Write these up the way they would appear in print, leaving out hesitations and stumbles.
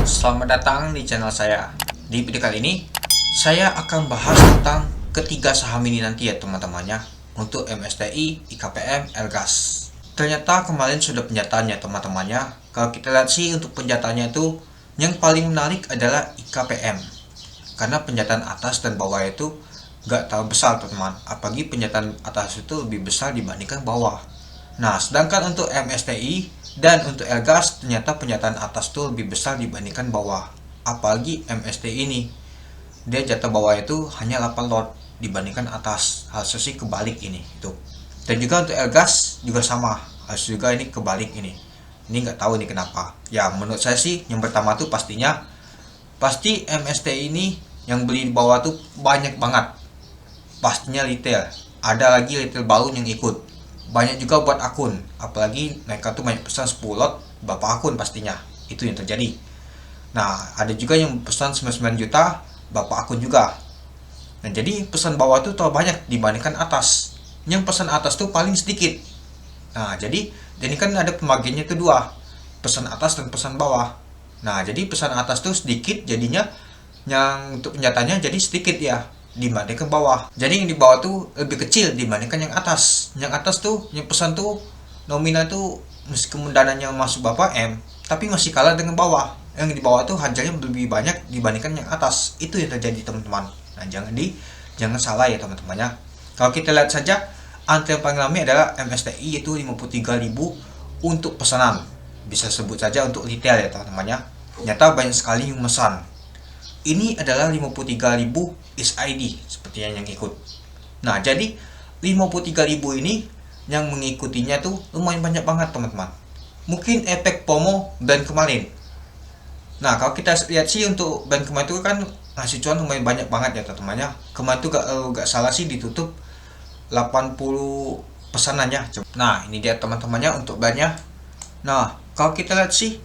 Selamat datang di channel saya. Di video kali ini, saya akan bahas tentang ketiga saham ini nanti ya teman-temannya, untuk MSTI, IKPM, Elgas. Ternyata kemarin sudah penjataannya teman-temannya. Kalau kita lihat sih untuk penjataannya itu, yang paling menarik adalah IKPM. Karena penjataan atas dan bawah itu gak terlalu besar teman-teman. Apalagi penjataan atas itu lebih besar dibandingkan bawah. Nah, sedangkan untuk MSTI dan untuk Elgas ternyata penyataan atas tuh lebih besar dibandingkan bawah. Apalagi MSTI ini, dia jatah bawah itu hanya 8 lot dibandingkan atas. Harusnya sih kebalik ini itu. Dan juga untuk Elgas juga sama, harus juga ini kebalik ini. Ini nggak tahu nih kenapa. Ya menurut saya sih yang pertama tuh pasti MSTI ini yang beli di bawah tuh banyak banget. Pastinya retail. Ada lagi retail baru yang ikut. Banyak juga buat akun, apalagi mereka tuh banyak pesan 10 lot berapa akun pastinya. Itu yang terjadi. Nah, ada juga yang pesan 99 juta berapa akun juga. Nah, jadi pesan bawah tuh terlalu banyak dibandingkan atas. Yang pesan atas tuh paling sedikit. Nah, jadi ini kan ada pembagiannya tuh dua, pesan atas dan pesan bawah. Nah, jadi pesan atas tuh sedikit, jadinya yang untuk penjatanya jadi sedikit ya dibandingkan bawah. Jadi yang di bawah tuh lebih kecil dibandingkan yang atas. Yang atas tuh yang pesan tuh nominal tuh meskipun dananya masuk berapa M, tapi masih kalah dengan bawah. Yang di bawah tuh harganya lebih banyak dibandingkan yang atas. Itu yang terjadi teman-teman. Nah, jangan salah ya teman-temannya. Kalau kita lihat saja, antrian paling ramai adalah MSTI yaitu 53.000 untuk pesanan. Bisa sebut saja untuk retail ya teman-temannya. Ternyata banyak sekali yang memesan. Ini adalah 53.000 SID sepertinya yang ikut. Nah, jadi 53.000 ini yang mengikutinya tuh lumayan banyak banget teman-teman. Mungkin efek FOMO dan kemarin. Nah, kalau kita lihat sih untuk band kemarin itu kan ngasih cuan lumayan banyak banget ya teman-temannya. Kemarin tuh gak salah sih ditutup 80 pesanannya. Nah, ini dia teman-temannya untuk bandnya. Nah, kalau kita lihat sih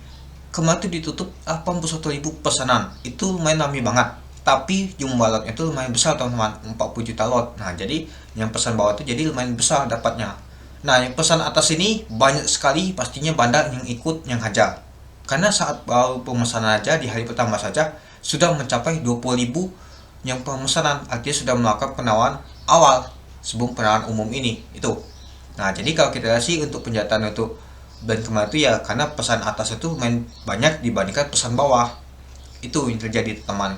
kemarin tuh ditutup 81.000 pesanan. Itu lumayan ramai banget. Tapi jumlah lotnya itu lumayan besar teman-teman, 40 juta lot. Nah, jadi yang pesan bawah itu jadi lumayan besar dapatnya. Nah, yang pesan atas ini banyak sekali pastinya bandar yang ikut yang hajar. Karena saat baru pemesanan aja di hari pertama saja sudah mencapai 20.000 yang pemesanan, artinya sudah melakukan penawaran awal sebelum penawaran umum ini itu. Nah, jadi kalau kita lihat sih untuk penjataan untuk dan kemarin itu ya karena pesan atas itu main banyak dibandingkan pesan bawah. Itu yang terjadi teman.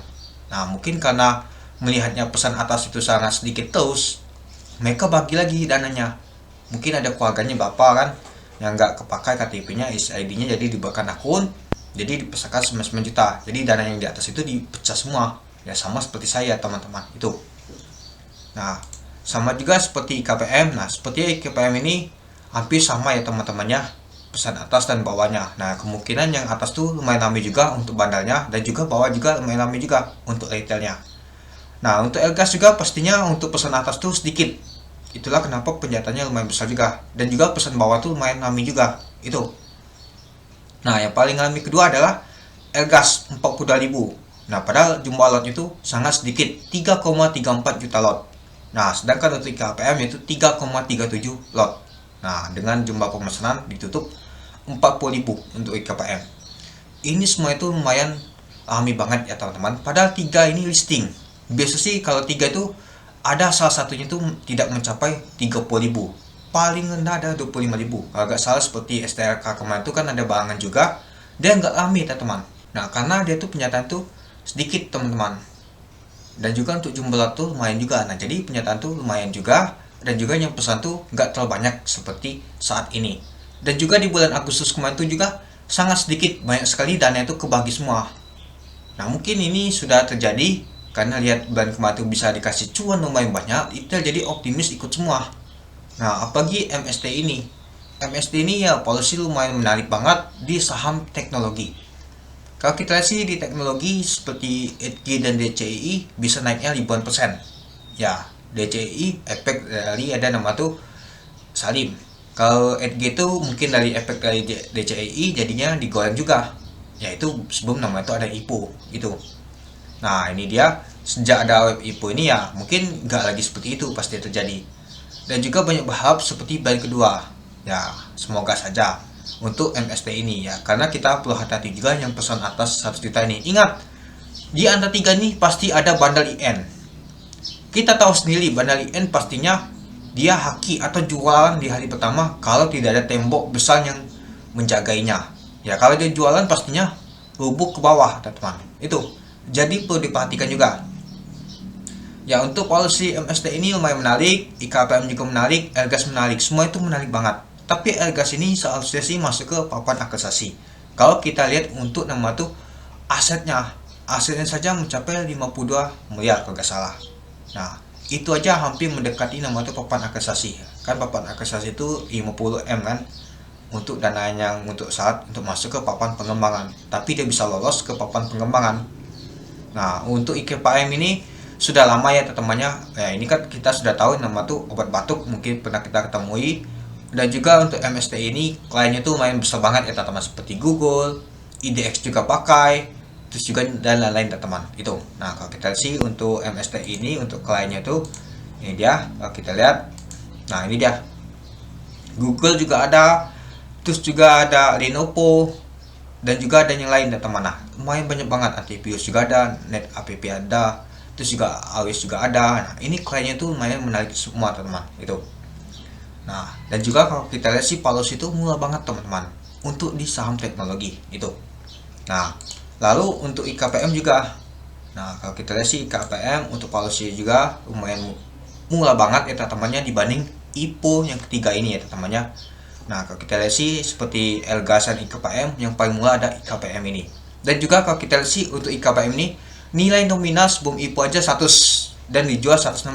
Nah, mungkin karena melihatnya pesan atas itu sangat sedikit terus, mereka bagi lagi dananya. Mungkin ada keluarganya bapak kan yang nggak kepakai KTP-nya, SID-nya, jadi dibuatkan akun, jadi dipesankan 99 juta. Jadi dana yang di atas itu dipecah semua. Ya sama seperti saya teman-teman itu. Nah, sama juga seperti IKPM. Nah, seperti IKPM ini hampir sama ya teman-temannya, pesan atas dan bawahnya. Nah, kemungkinan yang atas tuh lumayan ramai juga untuk bandarnya, dan juga bawah juga lumayan ramai juga untuk retailnya. Nah, untuk Elgas juga pastinya untuk pesan atas tuh sedikit. Itulah kenapa penjataannya lumayan besar juga. Dan juga pesan bawah tuh lumayan ramai juga. Itu. Nah, yang paling ramai kedua adalah Elgas 42.000. Nah, padahal jumlah lotnya itu sangat sedikit, 3,34 juta lot. Nah, sedangkan untuk IKPM itu 3,37 lot. Nah, dengan jumlah pemesanan ditutup 40.000 untuk IKPM. Ini semua itu lumayan ramai banget ya teman-teman. Padahal 3 ini listing. Biasa sih kalau 3 itu ada salah satunya itu tidak mencapai 30.000. Paling rendah ada 25.000. Kalau nggak salah seperti STRK kemarin itu kan ada barangan juga. Dia nggak ramai teman-teman. Nah, karena dia tuh penyataan tuh sedikit teman-teman. Dan juga untuk jumlah tuh lumayan juga. Nah, jadi penyataan tuh lumayan juga. Dan juga yang pesan tuh nggak terlalu banyak seperti saat ini. Dan juga di bulan Agustus kemarin tuh juga sangat sedikit, banyak sekali dana itu kebagi semua. Nah, mungkin ini sudah terjadi karena lihat bulan kemarin tuh bisa dikasih cuan lumayan banyak, itu jadi optimis ikut semua. Nah, apalagi MST ini. MST ini ya polisi lumayan menarik banget di saham teknologi. Kalau kita lihat sih di teknologi seperti ETG dan DCI bisa naiknya ribuan persen. Ya, DCI efek dari ada nama tuh Salim. Kalau ETG itu mungkin dari efek dari DCI jadinya digoreng juga. Yaitu sebelum nama itu ada IPO gitu. Nah, ini dia sejak ada web IPO ini ya mungkin nggak lagi seperti itu pasti terjadi. Dan juga banyak berharap seperti band kedua. Ya, semoga saja. untuk MST ini ya, karena kita perlu hati-hati juga yang pesan atas 100 juta ini. Ingat, di antara 3 ini pasti ada bandar IN. Kita tahu sendiri bandar IN pastinya dia haki atau jualan di hari pertama kalau tidak ada tembok besar yang menjagainya. Ya, kalau dia jualan pastinya lubuk ke bawah, teman-teman. Itu. Jadi perlu diperhatikan juga. Ya, untuk policy MST ini lumayan menarik, IKPM juga menarik, Elgas menarik, semua itu menarik banget. Tapi Elgas ini seharusnya sih masuk ke papan aksesasi. Kalau kita lihat untuk nama tuh asetnya saja mencapai 52 miliar kalau nggak salah. Nah, itu aja hampir mendekati nama tuh papan aksesasi. Kan papan aksesasi itu 50M kan, untuk dana yang untuk saat untuk masuk ke papan pengembangan. Tapi dia bisa lolos ke papan pengembangan. Nah, untuk IKPM ini sudah lama ya teman-temannya. Ya, ini kan kita sudah tahu nama tuh obat batuk, mungkin pernah kita ketemui. Dan juga untuk MST ini kliennya tuh lumayan besar banget ya teman-teman, seperti Google, IDX juga pakai, terus juga dan lain-lain teman-teman. Itu. Nah, kalau kita sih untuk MST ini untuk kliennya tuh ini dia, kalau kita lihat. Nah, ini dia. Google juga ada, terus juga ada Lenovo, dan juga ada yang lain teman-teman. Nah, lumayan banyak banget, antivirus juga ada, NetApp ada, terus juga AWS juga ada. Nah, ini kliennya tuh lumayan menarik semua teman-teman. Itu. Nah, dan juga kalau kita lihat sih Paulus itu murah banget teman-teman untuk di saham teknologi itu. Nah, lalu untuk IKPM juga. Nah, kalau kita lihat sih IKPM untuk Paulus juga lumayan murah banget ya teman-temannya dibanding IPO yang ketiga ini ya teman-temannya. Nah, kalau kita lihat sih seperti Elgas dan IKPM, yang paling murah ada IKPM ini. Dan juga kalau kita lihat sih untuk IKPM ini nilai nominal sebelum IPO aja 100 dan dijual 165.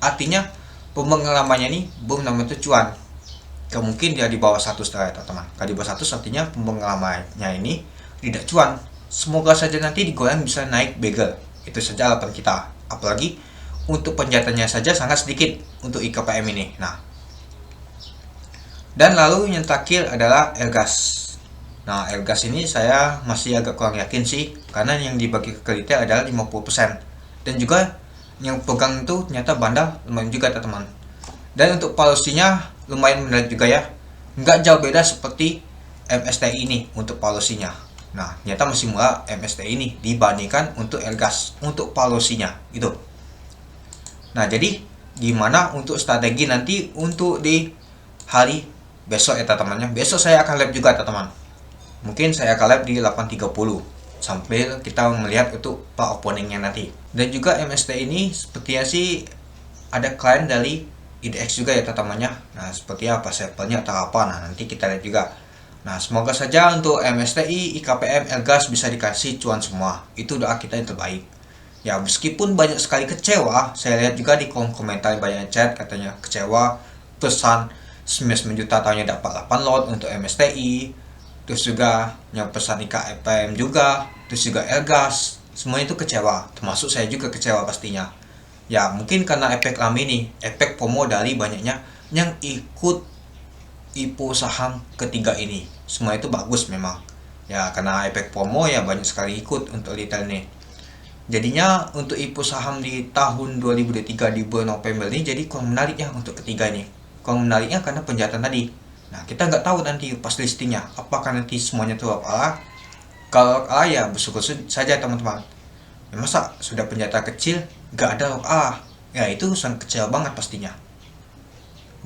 Artinya pengalamannya ini belum namanya itu cuan. Mungkin dia di bawah 100 teman-teman. Kalau di bawah 100 artinya pengalamannya ini tidak cuan. Semoga saja nanti digoreng bisa naik bagel. Itu saja harapan kita. Apalagi untuk penjahatannya saja sangat sedikit untuk IKPM ini. Nah, dan lalu yang terakhir adalah Elgas. Nah, Elgas ini saya masih agak kurang yakin sih, karena yang dibagi ke retail adalah 50%. Dan juga yang pegang itu ternyata bandar lumayan juga teman-teman. Dan untuk policy-nya lumayan menarik juga ya. Nggak jauh beda seperti MSTI ini untuk policy-nya. Nah, ternyata masih murah MSTI ini dibandingkan untuk Elgas untuk policy-nya gitu. Nah, jadi gimana untuk strategi nanti untuk di hari besok ya teman-teman. Besok saya akan live juga teman-teman. Mungkin saya akan live di 8.30 sambil kita melihat untuk pak openingnya nanti. Dan juga MST ini sepertinya sih ada klien dari IDX juga ya teman-temannya. Nah, seperti apa sampelnya atau apa, nah nanti kita lihat juga. Nah, semoga saja untuk MSTI, IKPM, Elgas bisa dikasih cuan semua. Itu doa kita yang terbaik. Ya, meskipun banyak sekali kecewa, saya lihat juga di kolom komentar banyak chat katanya kecewa, pesan 9 juta tahunnya dapat 8 lot untuk MSTI, terus juga yang pesan IKPM juga, terus juga Elgas, semuanya itu kecewa, termasuk saya juga kecewa pastinya. Ya, mungkin karena efek lama ini, efek FOMO dari banyaknya yang ikut IPO saham ketiga ini. Semua itu bagus memang. Ya, karena efek FOMO ya banyak sekali ikut untuk retail ini. Jadinya untuk IPO saham di tahun 2023 di bulan November ini jadi kurang menarik ya untuk ketiga ini. Kurang menariknya karena penjahatan tadi. Nah, kita nggak tahu nanti pas listingnya apakah nanti semuanya itu apa. Kalau ya bersyukur saja teman-teman. Ya, masa sudah penjahatan kecil nggak ada ya itu sangat kecil banget pastinya.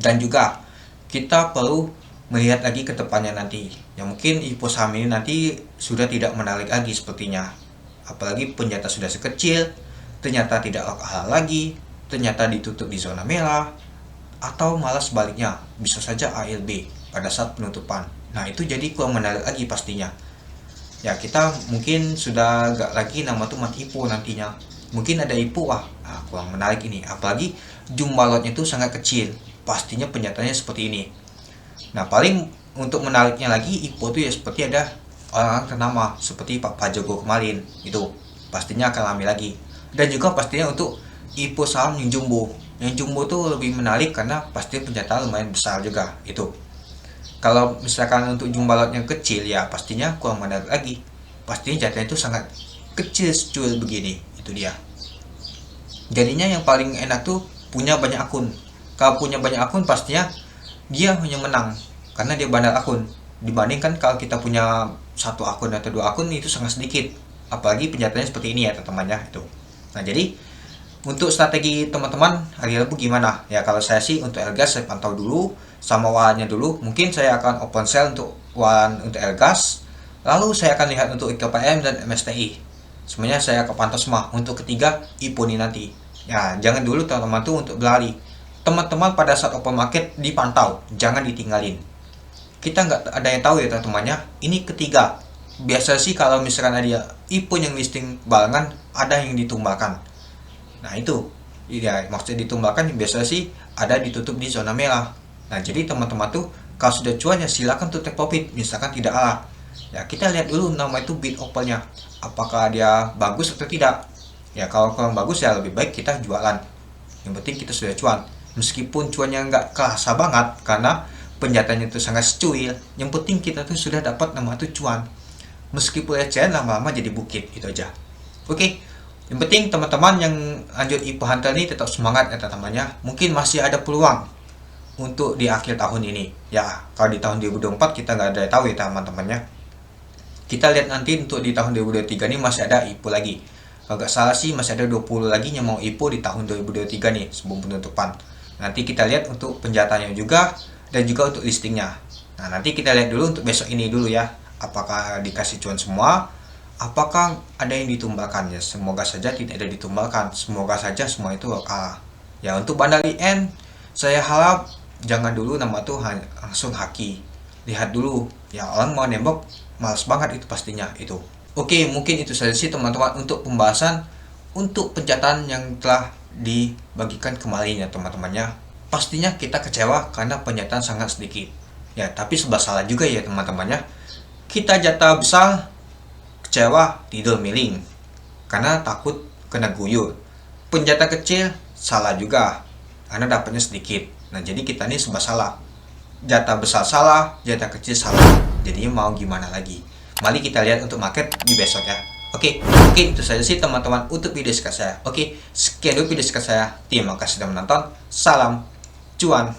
Dan juga kita perlu melihat lagi ke depannya nanti. Ya mungkin IPO saham ini nanti sudah tidak menarik lagi sepertinya. Apalagi penjahatan sudah sekecil, ternyata tidak lagi, ternyata ditutup di zona merah, atau malah sebaliknya bisa saja ALB pada saat penutupan. Nah, itu jadi kurang menarik lagi pastinya. Ya, kita mungkin sudah gak lagi nama tuh IPO nantinya. Mungkin ada IPO kurang menarik ini. Apalagi jumlah lotnya itu sangat kecil. Pastinya penjataannya seperti ini. Nah, paling untuk menariknya lagi IPO itu ya seperti ada orang ternama seperti Pak Prajogo kemarin. Itu pastinya akan ramai lagi. Dan juga pastinya untuk IPO saham yang jumbo. Yang jumbo tuh lebih menarik karena pasti penjatahan lumayan besar juga itu. Kalau misalkan untuk jumlah lotnya kecil ya pastinya kurang menarik lagi. Pastinya jatahnya itu sangat kecil secuil begini. Itu dia. Jadinya yang paling enak tuh punya banyak akun. Kalau punya banyak akun pastinya dia hanya menang karena dia bandar akun. dibandingkan kalau kita punya satu akun atau dua akun itu sangat sedikit, apalagi penjataannya seperti ini ya teman-teman ya itu. Nah jadi untuk strategi teman-teman hari Rabu gimana ya? Kalau saya sih untuk Elgas saya pantau dulu sama wahannya dulu, mungkin saya akan open sell untuk wahan untuk Elgas, lalu saya akan lihat untuk IKPM dan MSTI. Sebenarnya saya akan pantau semua. Untuk ketiga IPO ini nanti ya, jangan dulu teman-teman tuh untuk berlari. Teman-teman pada saat open market dipantau, jangan ditinggalin. Kita nggak ada yang tahu ya teman-temannya, ini ketiga. Biasa sih kalau misalkan ada IPO yang listing barengan, ada yang ditumbangkan. Nah itu ya, maksudnya ditumbangkan biasa sih ada ditutup di zona merah. Nah jadi teman-teman tuh kalau sudah cuan ya silakan tuh take profit, misalkan tidak ala ya, kita lihat dulu nama itu bid opennya apakah dia bagus atau tidak ya. Kalau kurang bagus ya lebih baik kita jualan, yang penting kita sudah cuan. Meskipun cuannya nggak kerasa banget karena penjataannya itu sangat secuil, yang penting kita tuh sudah dapat nama itu cuan. Meskipun ecehan lama-lama jadi bukit, itu aja. Oke, yang penting teman-teman yang lanjut IPO Hunter ini tetap semangat ya teman-temannya. Mungkin masih ada peluang untuk di akhir tahun ini ya. Kalau di tahun 2024 kita nggak ada tahu ya teman-temannya. Kita lihat nanti untuk di tahun 2023 ini masih ada IPO lagi. Kalau nggak salah sih masih ada 20 lagi yang mau IPO di tahun 2023 nih sebelum penutupan. Nanti kita lihat untuk penjataannya juga dan juga untuk listingnya. Nah nanti kita lihat dulu untuk besok ini dulu ya, apakah dikasih cuan semua, apakah ada yang ditumbangkan ya. Semoga saja tidak ada ditumbangkan, semoga saja semua itu lokal ya. Untuk Bandari N saya harap jangan dulu nama tuh langsung haki, lihat dulu ya, orang mau nembok males banget itu pastinya itu. Oke, mungkin itu saja sih teman-teman untuk pembahasan untuk pencataan yang telah dibagikan kemarin ya teman-temannya. Pastinya kita kecewa karena penyataan sangat sedikit ya, tapi serba salah juga ya teman-temannya. Kita jatah besar kecewa tidur miring karena takut kena guyur. Penjatah kecil salah juga karena dapatnya sedikit. Nah jadi kita ini serba salah, jatah besar salah, jatah kecil salah, jadinya mau gimana lagi. Mari kita lihat untuk market di besok ya. Oke, itu saja sih teman-teman untuk video singkat saya. Oke, sekian dulu video singkat saya. Terima kasih sudah menonton. Salam cuan.